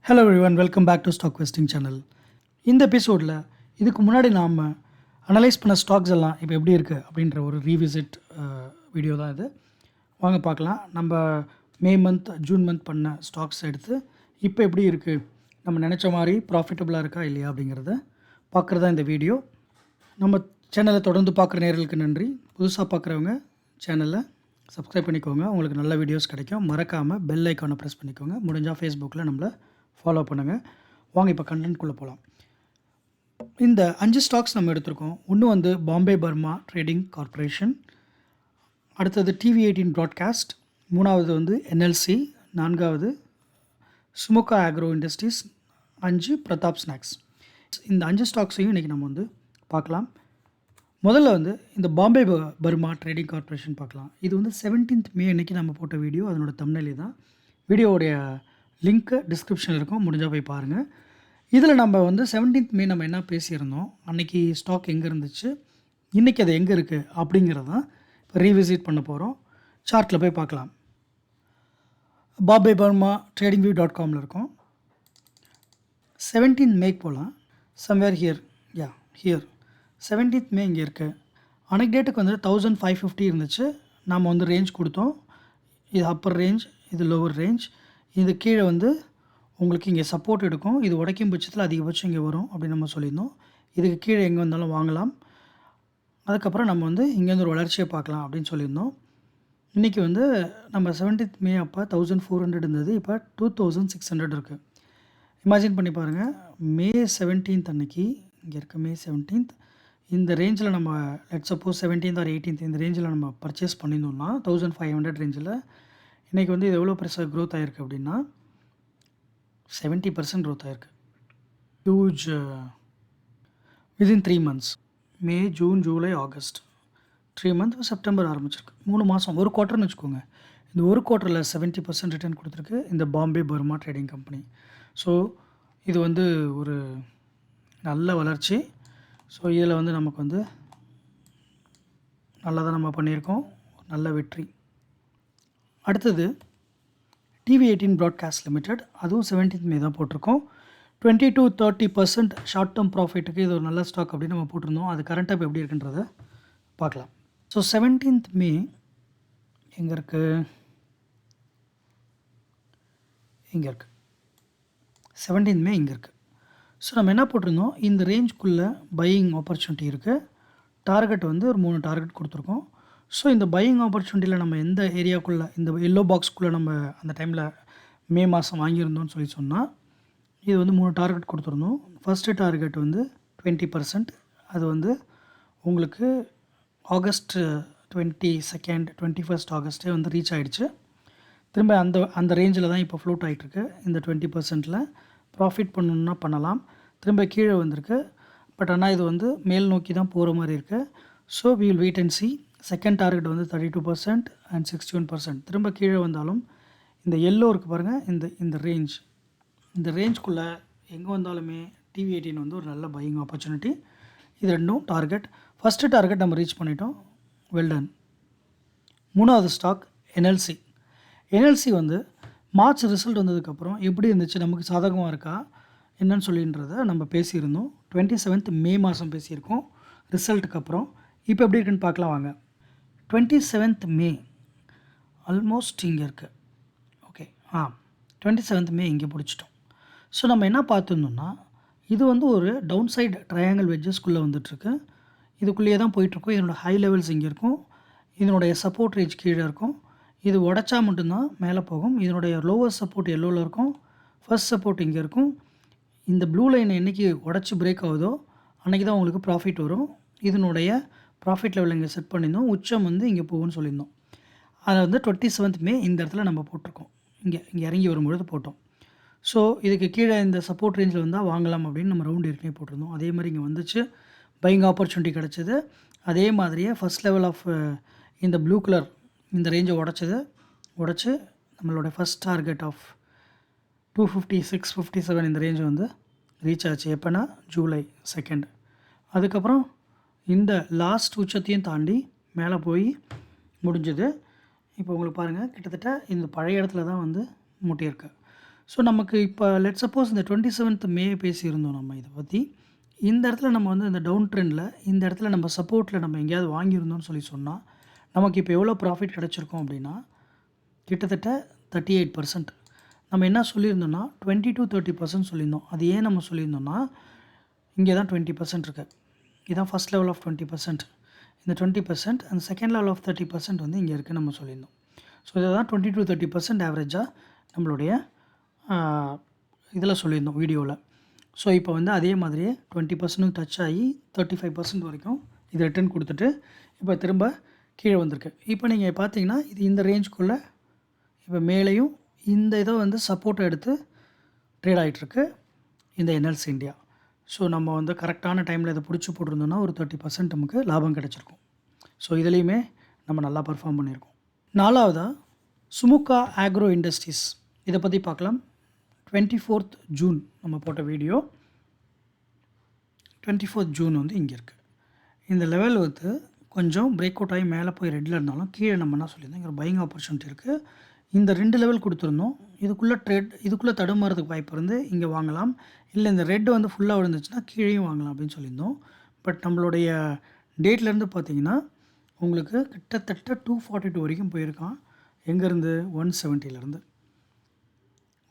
Hello everyone, welcome back to stock vesting channel. இந்த எபிசோடில் இதுக்கு முன்னாடி நாம் அனலைஸ் பண்ண ஸ்டாக்ஸ் எல்லாம் இப்போ எப்படி இருக்குது அப்படின்ற ஒரு ரீவிசிட் வீடியோ தான் இது. வாங்க பார்க்கலாம். நம்ம மே மந்த் ஜூன் மந்த் பண்ண ஸ்டாக்ஸ் எடுத்து இப்போ எப்படி இருக்குது, நம்ம நினச்ச மாதிரி ப்ராஃபிட்டபுளாக இருக்கா இல்லையா அப்படிங்கிறத பார்க்குறதா இந்த வீடியோ. நம்ம சேனலை தொடர்ந்து பார்க்குற நேயர்களுக்கு நன்றி. புதுசாக பார்க்குறவங்க சேனலை சப்ஸ்கிரைப் பண்ணிக்கோங்க, உங்களுக்கு நல்ல வீடியோஸ் கிடைக்கும். மறக்காமல் பெல் ஐக்கானை ப்ரெஸ் பண்ணிக்கோங்க. முடிஞ்சால் ஃபேஸ்புக்கில் நம்மளை ஃபாலோ பண்ணுங்கள். வாங்க இப்போ கண்டென்ட்குள்ளே போகலாம். இந்த 5 ஸ்டாக்ஸ் நம்ம எடுத்திருக்கோம். ஒன்று வந்து பாம்பே பர்மா ட்ரேடிங் கார்ப்பரேஷன், அடுத்தது TV18 ப்ராட்காஸ்ட், மூணாவது வந்து NLC, நான்காவது Sumukha agro industries, 5 Pratap snacks. இந்த 5 ஸ்டாக்ஸையும் இன்றைக்கி நம்ம வந்து பார்க்கலாம். முதல்ல வந்து இந்த பாம்பே பர்மா ட்ரேடிங் கார்ப்பரேஷன் பார்க்கலாம். இது வந்து 17th மே அன்றைக்கி நம்ம போட்ட வீடியோ. அதனோட தம்ப்நெயில் தான். வீடியோவுடைய லிங்க்கு டிஸ்கிரிப்ஷனில் இருக்கும், முடிஞ்சால் போய் பாருங்கள். இதில் நம்ம வந்து 17th மே நம்ம என்ன பேசியிருந்தோம், அன்றைக்கி ஸ்டாக் எங்கே இருந்துச்சு, இன்றைக்கி அது எங்கே இருக்குது அப்படிங்கிறதான் இப்போ ரீவிசிட் பண்ண போகிறோம். சார்ட்டில் போய் பார்க்கலாம். பாம்பே பர்மா tradingview.comல இருக்கும். 17th மே போகலாம். சம்வேர் ஹியர், ஹியர் 17th மே இங்கே இருக்குது. அன்றைக்கு டேட்டுக்கு வந்து 1550 இருந்துச்சு. நாம் வந்து ரேஞ்ச் கொடுத்தோம். இது அப்பர் ரேஞ்ச், இது லோவர் ரேஞ்ச். இது கீழே வந்து உங்களுக்கு இங்கே சப்போர்ட் எடுக்கும். இது உடைக்கும் பட்சத்தில் அதிகபட்சம் இங்கே வரும் அப்படின்னு நம்ம சொல்லியிருந்தோம். இதுக்கு கீழே எங்கே வந்தாலும் வாங்கலாம். அதுக்கப்புறம் நம்ம வந்து இங்கேருந்து ஒரு வளர்ச்சியை பார்க்கலாம் அப்படின்னு சொல்லியிருந்தோம். இன்றைக்கி வந்து நம்ம 17th மே அப்போ 1400 இருந்தது, இப்போ 2600 இருக்குது. இமேஜின் பண்ணி பாருங்கள். மே 17th அன்னைக்கு இங்கே இருக்க மே 17th இந்த ரேஞ்சில் நம்ம let suppose 17th or 18th இந்த ரேஞ்சில் நம்ம பர்ச்சேஸ் பண்ணியிருந்தோம்னா 1500 ரேஞ்சில் இன்றைக்கி வந்து இது எவ்வளோ பெருசாக க்ரோத் ஆகிருக்கு அப்படின்னா 70% க்ரோத் ஆகிருக்கு. Huge within 3 months. May, June, July, August 3 months. September ஆரம்பிச்சிருக்கு. 3 மாதம், ஒரு குவார்ட்டர்னு வச்சுக்கோங்க. இந்த ஒரு குவார்ட்டரில் 70% ரிட்டர்ன் கொடுத்துருக்கு இந்த Bombay Burma trading company. So இது வந்து ஒரு நல்ல வளர்ச்சி. ஸோ இதில் வந்து நமக்கு வந்து நல்லா தான் நம்ம பண்ணியிருக்கோம், நல்ல வெற்றி. அடுத்தது TV18 ப்ராட்காஸ்ட் லிமிடெட், அதுவும் 17th மே தான் போட்டிருக்கோம். 20 to 30% ஷார்ட் டேர்ம் ப்ராஃபிட்டுக்கு இது ஒரு நல்ல ஸ்டாக் அப்படின்னு நம்ம போட்டிருந்தோம். அது கரண்ட்டாக இப்போ எப்படி இருக்குன்றதை பார்க்கலாம். ஸோ 17th மே எங்கே இருக்குது, இங்கே இருக்குது. 17th மே இங்கே இருக்குது. ஸோ நம்ம என்ன போட்டிருந்தோம், இந்த ரேஞ்சுக்குள்ளே பையிங் ஆப்பர்ச்சுனிட்டி இருக்குது. டார்கெட் வந்து ஒரு 3 டார்கெட் கொடுத்துருக்கோம். ஸோ இந்த பையிங் ஆப்பர்ச்சுனிட்டியில் நம்ம எந்த ஏரியாவுக்குள்ளே, இந்த எல்லோ பாக்ஸ்க்குள்ளே நம்ம அந்த டைமில் மே மாதம் வாங்கியிருந்தோம்னு சொன்னால் இது வந்து 3 டார்கெட் கொடுத்துருந்தோம். ஃபஸ்ட்டு டார்கெட் வந்து 20%. அது வந்து உங்களுக்கு ஆகஸ்ட் 22nd 21st ஆகஸ்ட்டே வந்து ரீச் ஆகிடுச்சு. திரும்ப அந்த ரேஞ்சில் தான் இப்போ ஃப்ளோட் ஆகிட்டுருக்கு. இந்த 20%ல் ப்ராஃபிட் பண்ணணுன்னா பண்ணலாம். திரும்ப கீழே வந்திருக்கு. பட் ஆனால் இது வந்து மேல் நோக்கி தான் போகிற மாதிரி இருக்குது. So we will wait and see. Second target வந்து 32% அண்ட் 61%. திரும்ப கீழே வந்தாலும் இந்த எல்லோ இருக்குது பாருங்கள், இந்த ரேஞ்சுக்குள்ளே எங்கே வந்தாலுமே TV18 வந்து ஒரு நல்ல பையிங் ஆப்பர்ச்சுனிட்டி. இது ரெண்டும் டார்கெட். ஃபஸ்ட்டு டார்கெட் நம்ம ரீச் பண்ணிட்டோம், வெல் டன். மூணாவது ஸ்டாக் NLC வந்து மார்ச் ரிசல்ட் வந்ததுக்கப்புறம் எப்படி இருந்துச்சு, நமக்கு சாதகமாக இருக்கா என்னன்னு சொல்லின்றதை நம்ம பேசியிருந்தோம். 27th மே மாதம் பேசியிருக்கோம் ரிசல்ட்டுக்கு அப்புறம். இப்போ எப்படி இருக்குன்னு பார்க்கலாம் வாங்க. 27th மே ஆல்மோஸ்ட் இங்கே இருக்குது. ஓகே, 27th மே இங்கே பிடிச்சிட்டோம். ஸோ நம்ம என்ன பார்த்துருந்தோம்னா, இது வந்து ஒரு டவுன் சைடு ட்ரையாங்கிள் வெட்ஜஸ்க்குள்ளே வந்துட்டுருக்கு. இதுக்குள்ளேயே தான் போயிட்டுருக்கோம். இதனோட ஹை லெவல்ஸ் இங்கே இருக்கும், இதனுடைய சப்போர்ட் ரேஞ்ச் கீழே இருக்கும். இது உடச்சா மட்டும்தான் மேலே போகும். இதனுடைய லோவர் சப்போர்ட் எல்லோவில் இருக்கும், ஃபர்ஸ்ட் சப்போர்ட் இங்கே இருக்கும். இந்த ப்ளூ லைன் என்றைக்கு உடச்சி பிரேக் ஆகுதோ அன்றைக்கி தான் உங்களுக்கு ப்ராஃபிட் வரும். இதனுடைய ப்ராஃபிட் லெவல் இங்கே செட் பண்ணியிருந்தோம். உச்சம் வந்து இங்கே போகும்னு சொல்லியிருந்தோம். அதை வந்து 27th மே இந்த இடத்துல நம்ம போட்டிருக்கோம். இங்கே இறங்கி வரும்பொழுது போட்டோம். ஸோ இதுக்கு கீழே இந்த சப்போர்ட் ரேஞ்சில் வந்தால் வாங்கலாம் அப்படின்னு நம்ம ரவுண்ட் ஏற்கனவே போட்டிருந்தோம். அதே மாதிரி இங்கே வந்துச்சு, பையிங் ஆப்பர்ச்சுனிட்டி கிடச்சிது. அதே மாதிரியே ஃபஸ்ட் லெவல் ஆஃப் இந்த ப்ளூ கலர் இந்த ரேஞ்சை உடச்சி நம்மளோட ஃபஸ்ட் டார்கெட் ஆஃப் 256, 57 இந்த ரேஞ்சு வந்து ரீச் ஆச்சு. எப்போனா ஜூலை 2. அதுக்கப்புறம் இந்த லாஸ்ட் உச்சத்தையும் தாண்டி மேலே போய் முடிஞ்சது. இப்போ உங்களுக்கு பாருங்கள், கிட்டத்தட்ட இந்த பழைய இடத்துல தான் வந்து முட்டியிருக்கு. ஸோ நமக்கு இப்போ லெட் சப்போஸ் இந்த 27th மே பேசியிருந்தோம் நம்ம இதை பற்றி. இந்த இடத்துல நம்ம வந்து இந்த டவுன் ட்ரெண்டில் இந்த இடத்துல நம்ம சப்போர்ட்டில் நம்ம எங்கேயாவது வாங்கியிருந்தோம்னு சொன்னால் நமக்கு இப்போ எவ்வளோ ப்ராஃபிட் கிடச்சிருக்கோம் அப்படின்னா கிட்டத்தட்ட 38%. நம்ம என்ன சொல்லியிருந்தோம்னா 20 to 30% சொல்லியிருந்தோம். அது ஏன் நம்ம சொல்லியிருந்தோம்னா இங்கே தான் 20% இருக்குது. இதுதான் ஃபஸ்ட் லெவல் ஆஃப் 20%. இந்த 20% அண்ட் செகண்ட் லெவல் ஆஃப் 30% வந்து இங்கே இருக்குதுன்னு நம்ம சொல்லியிருந்தோம். ஸோ இதை தான் 20 to 30% ஆவரேஜாக நம்மளுடைய இதில் சொல்லியிருந்தோம் வீடியோவில். ஸோ இப்போ வந்து அதே மாதிரியே 20% டச் ஆகி 35% வரைக்கும் இது ரிட்டர்ன் கொடுத்துட்டு இப்போ திரும்ப கீழே வந்திருக்கு. இப்போ நீங்கள் பார்த்தீங்கன்னா இது இந்த ரேஞ்சுக்குள்ளே இப்போ மேலேயும் இந்த இதை வந்து சப்போர்ட்டை எடுத்து ட்ரேட் ஆகிட்டுருக்கு இந்த NLC இந்தியா. ஸோ நம்ம வந்து கரெக்டான டைமில் இதை பிடிச்சி போட்டிருந்தோம்னா ஒரு 30% நமக்கு லாபம் கிடச்சிருக்கும். ஸோ இதுலேயுமே நம்ம நல்லா பர்ஃபார்ம் பண்ணியிருக்கோம். 4வதாக சுமுகா ஆக்ரோ இண்டஸ்ட்ரீஸ் இதை பற்றி பார்க்கலாம். 24th ஜூன் நம்ம போட்ட வீடியோ. 24th ஜூன் வந்து இங்கே இருக்குது. இந்த லெவல் வந்து கொஞ்சம் பிரேக் அவுட் ஆகி மேலே போய் ரெட்டில் இருந்தாலும் கீழே நம்ம என்ன சொல்லியிருந்தோம், இங்கே ஒரு பையிங் ஆப்பர்ச்சுனிட்டி இருக்குது. இந்த 2 லெவல் கொடுத்துருந்தோம். இதுக்குள்ளே தடுமாறதுக்கு வாய்ப்பு இருந்து இங்கே வாங்கலாம். இல்லை இந்த ரெட் வந்து ஃபுல்லாக விழுந்துச்சுன்னா கீழேயும் வாங்கலாம் அப்படின்னு சொல்லியிருந்தோம். பட் நம்மளுடைய டேட்லேருந்து பார்த்தீங்கன்னா உங்களுக்கு கிட்டத்தட்ட 242 வரைக்கும் போயிருக்கான். எங்கேருந்து 170லேருந்து.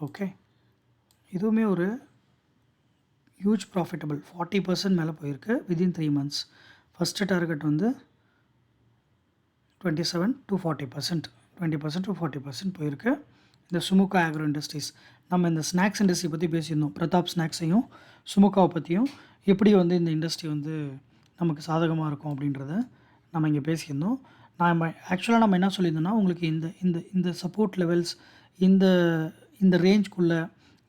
ஓகே, இதுவுமே ஒரு ஹியூஜ் ப்ராஃபிட்டபிள் 40% மேலே போயிருக்கு வித்தின் 3 months. ஃபஸ்ட்டு டார்கெட் வந்து 27 to 40%, 20% to 40% போயிருக்கு. இந்த சுமுகா ஆக்ரோ இண்டஸ்ட்ரீஸ் நம்ம இந்த ஸ்நாக்ஸ் இண்டஸ்ட்ரி பற்றி பேசியிருந்தோம். பிரதாப் ஸ்நாக்ஸையும் சுமுகாவை பற்றியும் எப்படி வந்து இந்த இண்டஸ்ட்ரி வந்து நமக்கு சாதகமாக இருக்கும் அப்படின்றத நம்ம இங்கே பேசியிருந்தோம். ஆக்சுவலாக நம்ம என்ன சொல்லியிருந்தோம்னா உங்களுக்கு இந்த இந்த இந்த சப்போர்ட் லெவல்ஸ் இந்த இந்த ரேஞ்சுக்குள்ளே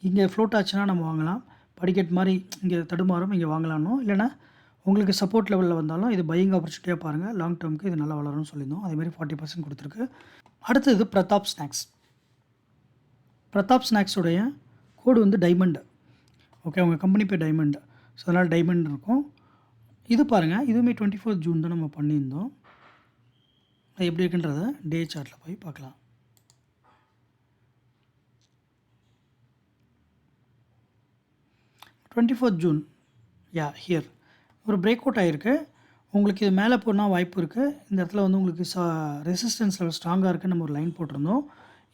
இங்கே ஃப்ளோட் ஆச்சுன்னா நம்ம வாங்கலாம். படிக்கட் மாதிரி இங்கே தடுமாறும் இங்கே வாங்கலாம்னோ, இல்லைனா உங்களுக்கு சப்போர்ட் லெவலில் வந்தாலும் இது பையிங் ஆப்பர்ச்சுனிட்டியாக பாருங்கள். லாங் டேர்முக்கு இது நல்லா வளரும்னு சொல்லியிருந்தோம். அதேமாதிரி 40% கொடுத்துருக்கு. அடுத்தது பிரதாப் ஸ்நாக்ஸ். பிரதாப் ஸ்நாக்ஸுடைய கோடு வந்து டைமண்ட். ஓகே, உங்கள் கம்பெனி பேர் டைமண்ட். ஸோ அதனால் டைமண்ட் இருக்கும். இது பாருங்கள், இதுவுமே 24th ஜூன் தான் நம்ம பண்ணியிருந்தோம். அது எப்படி இருக்குன்றத டே சார்ட்டில் போய் பார்க்கலாம். ஜூன் ஹியர் ஒரு பிரேக் அவுட் ஆகிருக்கு. உங்களுக்கு இது மேலே போனால் வாய்ப்பு இருக்குது. இந்த இடத்துல வந்து உங்களுக்கு ரெசிஸ்டன்ஸ் லெவல் ஸ்ட்ராங்காக இருக்குன்னு நம்ம ஒரு லைன் போட்டிருந்தோம்.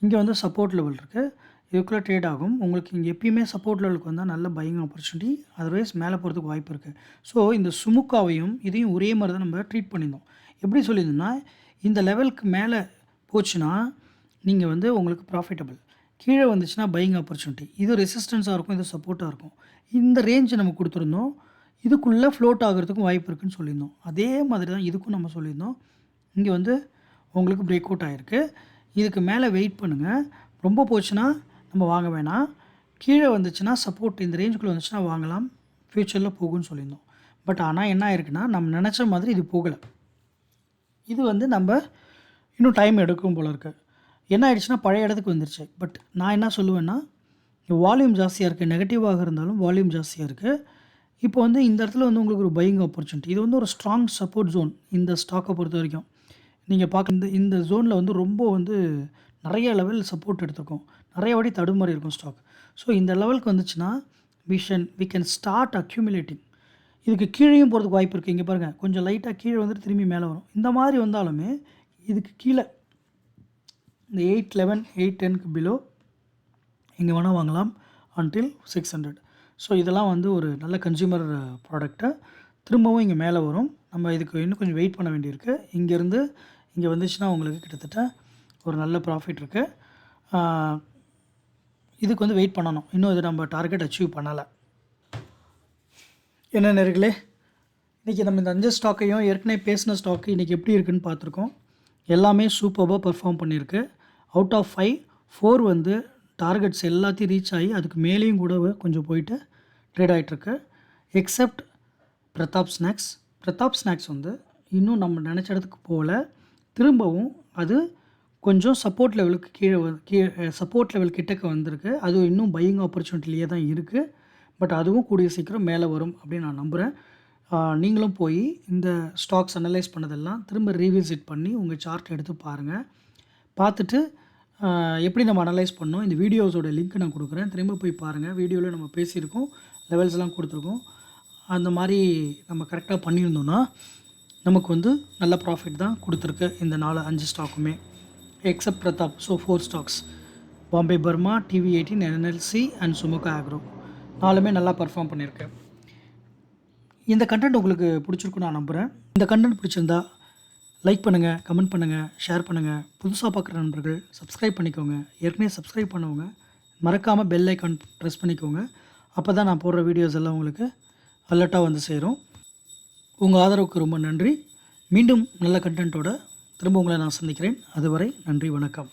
இங்கே வந்து சப்போர்ட் லெவல் இருக்குது. இதுக்குள்ளே ட்ரேட் ஆகும். உங்களுக்கு இங்கே எப்பயுமே சப்போர்ட் லெவலுக்கு வந்தால் நல்ல பையிங் ஆப்பர்ச்சுனிட்டி, அதர்வைஸ் மேலே போகிறதுக்கு வாய்ப்பு இருக்குது. ஸோ இந்த சுமுகாவையும் இதையும் ஒரே மாதிரி தான் நம்ம ட்ரீட் பண்ணியிருந்தோம். எப்படி சொல்லியிருந்தோம்னா இந்த லெவலுக்கு மேலே போச்சுன்னா நீங்கள் வந்து உங்களுக்கு ப்ராஃபிட்டபிள், கீழே வந்துச்சுன்னா பையிங் ஆப்பர்ச்சுனிட்டி. இது ரெசிஸ்டன்ஸாக இருக்கும், இது சப்போர்ட்டாக இருக்கும். இந்த ரேஞ்சு நம்ம கொடுத்துருந்தோம். இதுக்குள்ளே ஃப்ளோட் ஆகிறதுக்கும் வாய்ப்பு இருக்குதுன்னு சொல்லியிருந்தோம். அதே மாதிரி தான் இதுக்கும் நம்ம சொல்லியிருந்தோம். இங்கே வந்து உங்களுக்கு பிரேக் அவுட் ஆகிருக்கு. இதுக்கு மேலே வெயிட் பண்ணுங்கள். ரொம்ப போச்சுன்னா நம்ம வாங்க வேணாம். கீழே வந்துச்சுன்னா சப்போர்ட் இந்த ரேஞ்சுக்குள்ளே வந்துச்சுன்னா வாங்கலாம், ஃப்யூச்சரில் போகும்னு சொல்லியிருந்தோம். பட் ஆனால் என்ன ஆயிருக்குன்னா நம்ம நினச்ச மாதிரி இது போகலை. இது வந்து நம்ம இன்னும் டைம் எடுக்கும் போல இருக்குது. என்ன ஆயிடுச்சுன்னா பழைய இடத்துக்கு வந்துருச்சு. பட் நான் என்ன சொல்லுவேன்னா வால்யூம் ஜாஸ்தியாக இருக்குது. நெகட்டிவாக இருந்தாலும் வால்யூம் ஜாஸ்தியாக இருக்குது. இப்போ வந்து இந்த இடத்துல வந்து உங்களுக்கு ஒரு பையிங் ஆப்பர்ச்சுனிட்டி. இது வந்து ஒரு ஸ்ட்ராங் சப்போர்ட் ஜோன். இந்த ஸ்டாக்கை பொறுத்த வரைக்கும் நீங்கள் பார்க்க இந்த ஜோனில் வந்து ரொம்ப வந்து நிறைய லெவல் சப்போர்ட் எடுத்துருக்கோம். நிறைய வாட்டி தடுமாறி இருக்கும் ஸ்டாக். ஸோ இந்த லெவலுக்கு வந்துச்சுன்னா வி கேன் ஸ்டார்ட் அக்யூமுலேட்டிங். இதுக்கு கீழேயும் போகிறதுக்கு வாய்ப்பு இருக்குது. இங்கே பாருங்கள், கொஞ்சம் லைட்டாக கீழே வந்துட்டு திரும்பி மேலே வரும். இந்த மாதிரி வந்தாலுமே இதுக்கு கீழே இந்த 811 810க்கு பிலோ இங்கே வேணால் வாங்கலாம் அன்டில் 600. ஸோ இதெல்லாம் வந்து ஒரு நல்ல கன்சியூமர் ப்ராடக்ட்டை திரும்பவும் இங்கே மேலே வரும். நம்ம இதுக்கு இன்னும் கொஞ்சம் வெயிட் பண்ண வேண்டியிருக்கு. இங்கேருந்து இங்கே வந்துச்சுன்னா உங்களுக்கு கிட்டத்தட்ட ஒரு நல்ல ப்ராஃபிட் இருக்குது. இதுக்கு வந்து வெயிட் பண்ணணும். இன்னும் இது நம்ம டார்கெட் அச்சீவ் பண்ணலை. என்ன நேர்களே, இன்றைக்கி நம்ம இந்த 5 ஸ்டாக்கையும் ஏற்கனவே பேசின ஸ்டாக்கு இன்றைக்கி எப்படி இருக்குதுன்னு பார்த்துருக்கோம். எல்லாமே சூப்பராக பர்ஃபார்ம் பண்ணியிருக்கு. அவுட் ஆஃப் 4 வந்து டார்கெட்ஸ் எல்லாத்தையும் ரீச் ஆகி அதுக்கு மேலேயும் கூட கொஞ்சம் போயிட்டு ட்ரேட் ஆகிட்டுருக்கு. Accept Pratap snacks. Pratap snacks வந்து இன்னும் நம்ம நினச்ச இடத்துக்கு போகல. திரும்பவும் அது கொஞ்சம் சப்போர்ட் லெவலுக்கு கீழே சப்போர்ட் லெவல் கிட்டக்க வந்திருக்கு. அது இன்னும் பையிங் ஆப்பர்ச்சுனிட்டிலேயே தான் இருக்குது. பட் அதுவும் கூடிய சீக்கிரம் மேலே வரும் அப்படின்னு நான் நம்புகிறேன். நீங்களும் போய் இந்த ஸ்டாக்ஸ் அனலைஸ் பண்ணதெல்லாம் திரும்ப ரீவிசிட் பண்ணி உங்கள் சார்ட் எடுத்து பாருங்கள். பார்த்துட்டு எப்படி நம்ம அனலைஸ் பண்ணோம், இந்த வீடியோஸோட லிங்க் நான் கொடுக்குறேன். திரும்ப போய் பாருங்கள். வீடியோவில் நம்ம பேசியிருக்கோம், லெவல்ஸ்லாம் கொடுத்துருக்கோம். அந்த மாதிரி நம்ம கரெக்டாக பண்ணியிருந்தோம்னா நமக்கு வந்து நல்ல ப்ராஃபிட் தான் கொடுத்துருக்கு இந்த 4-5 ஸ்டாக்குமே, except Pratap. So 4 stocks, Bombay Burma, TV18, NLC and Sumukha agro 4மே நல்லா பர்ஃபார்ம் பண்ணியிருக்கு. இந்த கண்டென்ட் உங்களுக்கு பிடிச்சிருக்குன்னு நான் நம்புகிறேன். இந்த கண்டென்ட் பிடிச்சிருந்தா லைக் பண்ணுங்கள், கமெண்ட் பண்ணுங்கள், ஷேர் பண்ணுங்கள். புதுசாக பார்க்குற நண்பர்கள் சப்ஸ்கிரைப் பண்ணிக்கோங்க. ஏற்கனவே சப்ஸ்கிரைப் பண்ணவங்க மறக்காமல் பெல் ஐக்கான் ப்ரெஸ் பண்ணிக்கோங்க. அப்போ தான் நான் போடுற வீடியோஸ் எல்லாம் உங்களுக்கு அலர்ட்டாக வந்து சேரும். உங்கள் ஆதரவுக்கு ரொம்ப நன்றி. மீண்டும் நல்ல கண்டென்ட்டோட திரும்ப உங்களை நான் சந்திக்கிறேன். அதுவரை நன்றி, வணக்கம்.